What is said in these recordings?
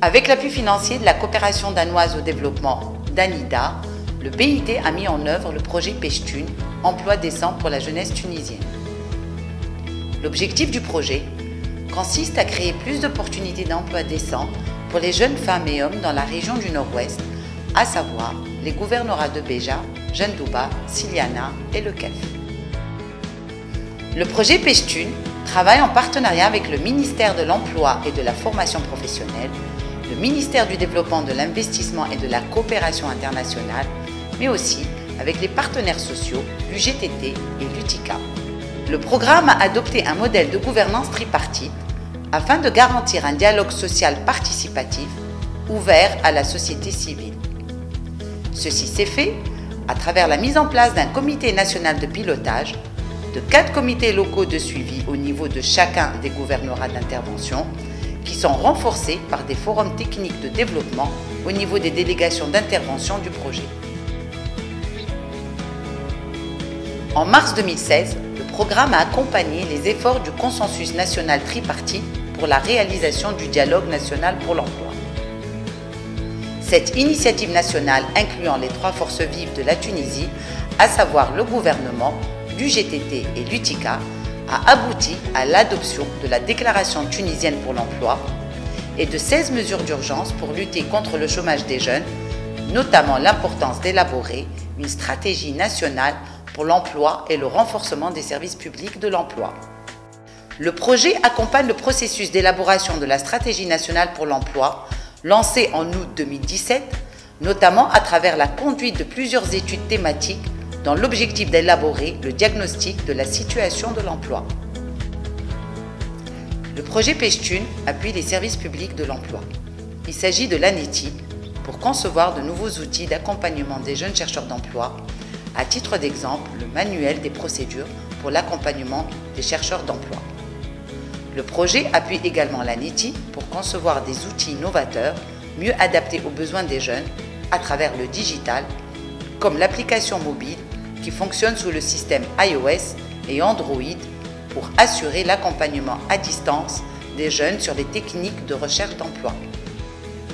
Avec l'appui financier de la coopération danoise au développement (DANIDA), le BIT a mis en œuvre le projet Peshtun, emploi décent pour la jeunesse tunisienne. L'objectif du projet consiste à créer plus d'opportunités d'emploi décents pour les jeunes femmes et hommes dans la région du Nord-Ouest, à savoir les gouvernorats de Béja, Jendouba, Siliana et Le Kef. Le projet Peshtun travaille en partenariat avec le ministère de l'Emploi et de la Formation professionnelle, le ministère du Développement de l'Investissement et de la Coopération internationale, mais aussi avec les partenaires sociaux, l'UGTT et l'UTICA. Le programme a adopté un modèle de gouvernance tripartite afin de garantir un dialogue social participatif ouvert à la société civile. Ceci s'est fait à travers la mise en place d'un comité national de pilotage, de 4 comités locaux de suivi au niveau de chacun des gouvernorats d'intervention, qui sont renforcés par des forums techniques de développement au niveau des délégations d'intervention du projet. En mars 2016, le programme a accompagné les efforts du consensus national tripartite pour la réalisation du dialogue national pour l'emploi. Cette initiative nationale incluant les 3 forces vives de la Tunisie, à savoir le gouvernement, l'UGTT et l'UTICA, a abouti à l'adoption de la Déclaration tunisienne pour l'emploi et de 16 mesures d'urgence pour lutter contre le chômage des jeunes, notamment l'importance d'élaborer une stratégie nationale pour l'emploi et le renforcement des services publics de l'emploi. Le projet accompagne le processus d'élaboration de la stratégie nationale pour l'emploi, lancé en août 2017, notamment à travers la conduite de plusieurs études thématiques dans l'objectif d'élaborer le diagnostic de la situation de l'emploi. Le projet Peshtun appuie les services publics de l'emploi. Il s'agit de l'ANETI pour concevoir de nouveaux outils d'accompagnement des jeunes chercheurs d'emploi. À titre d'exemple, le manuel des procédures pour l'accompagnement des chercheurs d'emploi. Le projet appuie également l'ANETI pour concevoir des outils novateurs mieux adaptés aux besoins des jeunes à travers le digital, comme l'application mobile qui fonctionne sous le système iOS et Android pour assurer l'accompagnement à distance des jeunes sur les techniques de recherche d'emploi.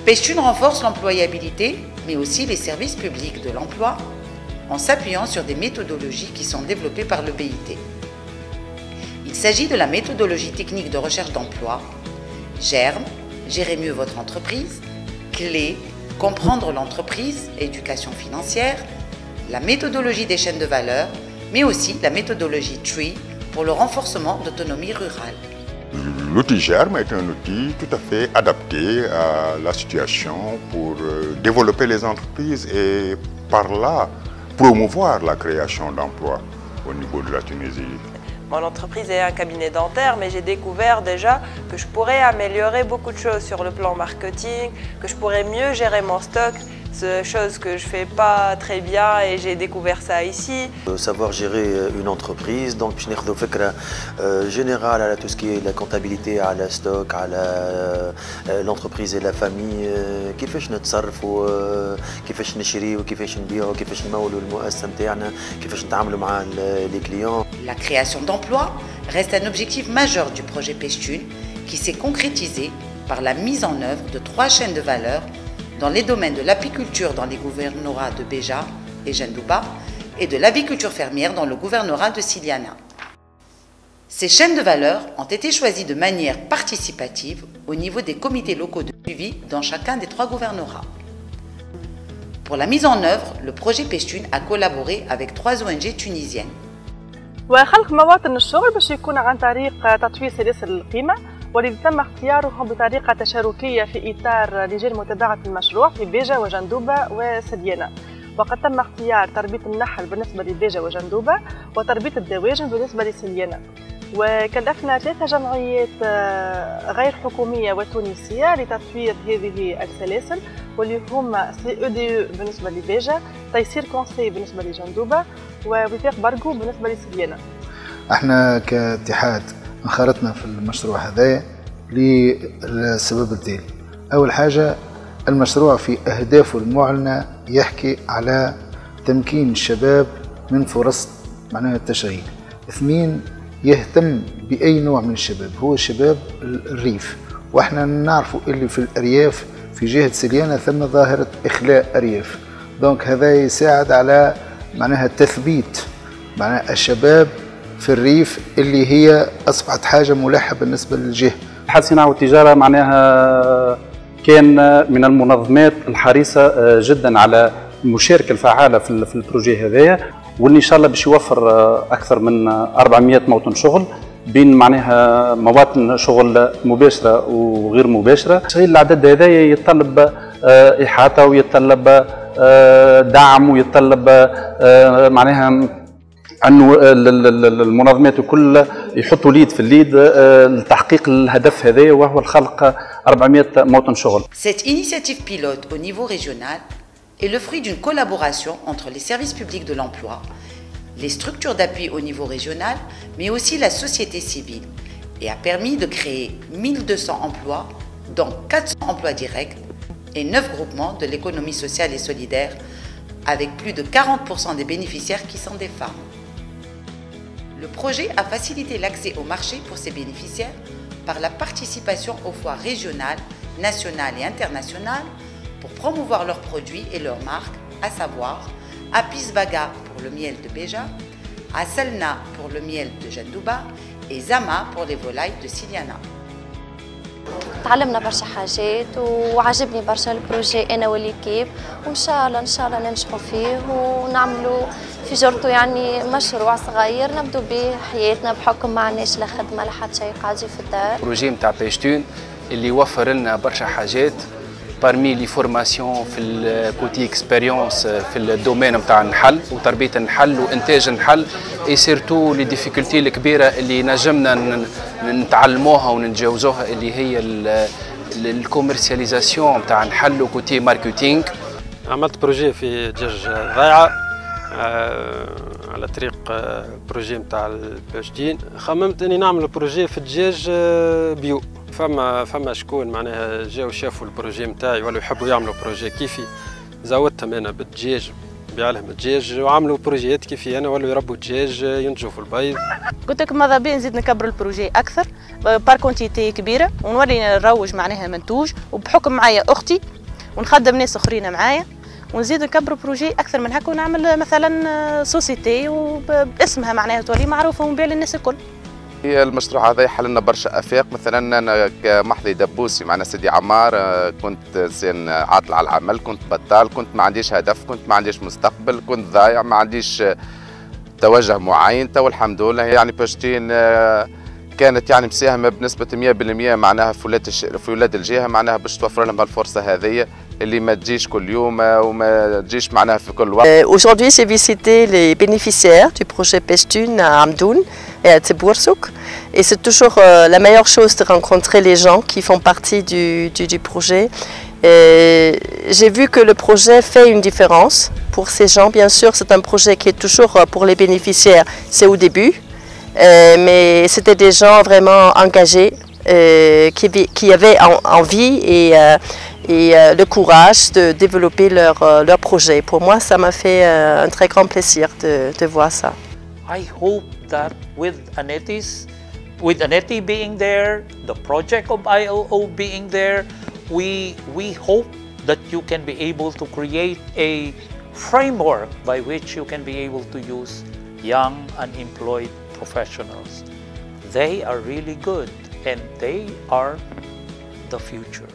Peshtun renforce l'employabilité, mais aussi les services publics de l'emploi, en s'appuyant sur des méthodologies qui sont développées par le BIT. Il s'agit de la méthodologie technique de recherche d'emploi, GERME, gérer mieux votre entreprise, CLÉ, comprendre l'entreprise, éducation financière, la méthodologie des chaînes de valeur, mais aussi la méthodologie TREE pour le renforcement d'autonomie rurale. L'outil GERME est un outil tout à fait adapté à la situation pour développer les entreprises et par là promouvoir la création d'emplois au niveau de la Tunisie. Mon entreprise est un cabinet dentaire, mais j'ai découvert déjà que je pourrais améliorer beaucoup de choses sur le plan marketing, que je pourrais mieux gérer mon stock, chose que je ne fais pas très bien et j'ai découvert ça ici. Savoir gérer une entreprise, donc je n'ai pas général à tout ce qui est la comptabilité, à la stock, à l'entreprise et la famille, كيفاش نتصرفوا كيفاش نشريوا كيفاش نبيعوا كيفاش نمولوا المؤسسة نتاعنا كيفاش نتعاملوا مع les clients. La création d'emplois reste un objectif majeur du projet Peshtun qui s'est concrétisé par la mise en œuvre de 3 chaînes de valeur dans les domaines de l'apiculture dans les gouvernorats de Béja et Jendouba et de l'aviculture fermière dans le gouvernorat de Siliana. Ces chaînes de valeur ont été choisies de manière participative au niveau des comités locaux de suivi dans chacun des 3 gouvernorats. Pour la mise en œuvre, le projet Peshtun a collaboré avec 3 ONG tunisiennes. وخلق مواطن الشغل باش يكون عن طريق تطوير سلاسل القيمة، والذي تم اختيارهم بطريقة تشاركية في إطار لجان متابعة المشروع في بيجا وجندوبة وسديانة. وقد تم اختيار تربية النحل بالنسبة لبيجا وجندوبة وتربية الدواجن بالنسبة لسديانة. وكلفنا 3 جمعيات غير حكومية وتونسية لتطوير هذه السلاسل، واللي هما CEDE بالنسبة لبيجا، تيسير كونسي بالنسبة لجندوبة، ووثاق برغو بالنسبة لسديانة. احنا كاتحاد انخرطنا في المشروع هذا للسبب التالي. أول حاجة، المشروع في أهدافه المعلنة يحكي على تمكين الشباب من فرص معناها التشغيل. 2، يهتم بأي نوع من الشباب، هو شباب الريف، واحنا نعرفوا اللي في الأرياف في جهة سليانة ثم ظاهرة إخلاء أرياف. دونك هذا يساعد على معناها تثبيت معناها الشباب في الريف اللي هي أصبحت حاجة ملحة بالنسبة للجهة. اتحاد الصناعة والتجارة معناها كان من المنظمات الحريصة جدا على المشاركة الفعالة في البروجي هذايا، واللي إن شاء الله باش يوفر أكثر من 400 موطن شغل بين معناها مواطن شغل مباشرة وغير مباشرة. تشغيل العدد هذايا يتطلب إحاطة ويتطلب دعم ويتطلب معناها أنه المنظمات الكل يحطوا ليد في الليد لتحقيق الهدف هذايا وهو الخلق 400 موطن شغل. Cette initiative pilote au niveau régional est le fruit d'une collaboration entre les services publics de l'emploi, les structures d'appui au niveau régional, mais aussi la société civile, et a permis de créer 1200 emplois, dont 400 emplois directs et 9 groupements de l'économie sociale et solidaire, avec plus de 40% des bénéficiaires qui sont des femmes. Le projet a facilité l'accès au marché pour ses bénéficiaires par la participation aux foires régionales, nationales et internationales pour promouvoir leurs produits et leurs marques, à savoir Apis Baga pour le miel de Béja, Asalna pour le miel de Jandouba et Zama pour les volailles de Siliana. تعلمنا برشا حاجات وعجبني برشا البروجي انا والكيب، وان شاء الله ننجحوا فيه ونعملوا في جرته يعني مشروع صغير نبدو به حياتنا بحكم ما عندناش لا خدمه لا حتى شيء قاعدين في الدار. البروجي نتاع بيشتون اللي يوفر لنا برشا حاجات parmi les formations في الكوتي اكسبيريونس في الدومين نتاع النحل وتربيه النحل وانتاج النحل اي سيرتو لي ديفيكولتي الكبيره اللي نجمنا نتعلموها ونتجاوزوها اللي هي الكوميرسياليزاسيون نتاع النحل وكوتي ماركتينغ. عملت بروجي في دجاج ضايعه على طريق بروجي نتاع الباشتين. خممت اني نعمل بروجي في الدجاج بيو. فما شكون معناها جاو شافوا البروجي نتاعي ولاو يحبوا يعملوا بروجي كيفي، زودتهم انا بالدجاج نبيع لهم الدجاج وعملوا بروجيات كيفي انا ولاو يربوا الدجاج ينتجوا في البيض. قلت لك ماذا بيا نزيد نكبر البروجي اكثر بار كونتيتي كبيره ونولي نروج معناها منتوج، وبحكم معايا اختي ونخدم ناس اخرين معايا ونزيد نكبر بروجي اكثر من هكا ونعمل مثلا سوسيتي وباسمها معناها تولي معروفه ونبيع للناس الكل. المشروع هذا يحل لنا برشا افاق، مثلا انا كمحضي دبوسي معنا سيدي عمار كنت انسان عاطل على العمل، كنت بطال، كنت ما عنديش هدف، كنت ما عنديش مستقبل، كنت ضايع، ما عنديش توجه معين. تو الحمد لله يعني باشتين كانت يعني مساهمه بنسبه 100% معناها في ولاد الجهه معناها باش توفر لهم الفرصه هذه اللي ما تجيش كل يوم وما تجيش معناها في كل وقت. Aujourd'hui, j'ai visité les bénéficiaires du projet Peshtun à Amdoun et à Teboursuk. Et c'est toujours la meilleure chose de rencontrer les gens qui font partie du projet. J'ai vu que le projet fait une différence pour ces gens. Bien sûr, c'est un projet qui est toujours pour les bénéficiaires, c'est au début. Mais c'était des gens vraiment engagés, qui avaient envie et le courage de développer leur projet. Pour moi, ça m'a fait un très grand plaisir de voir ça. I hope that with Aneti being there, the project of ILO being there, we hope that you can be able to create a framework by which you can be able to use young unemployed professionals. They are really good and they are the future.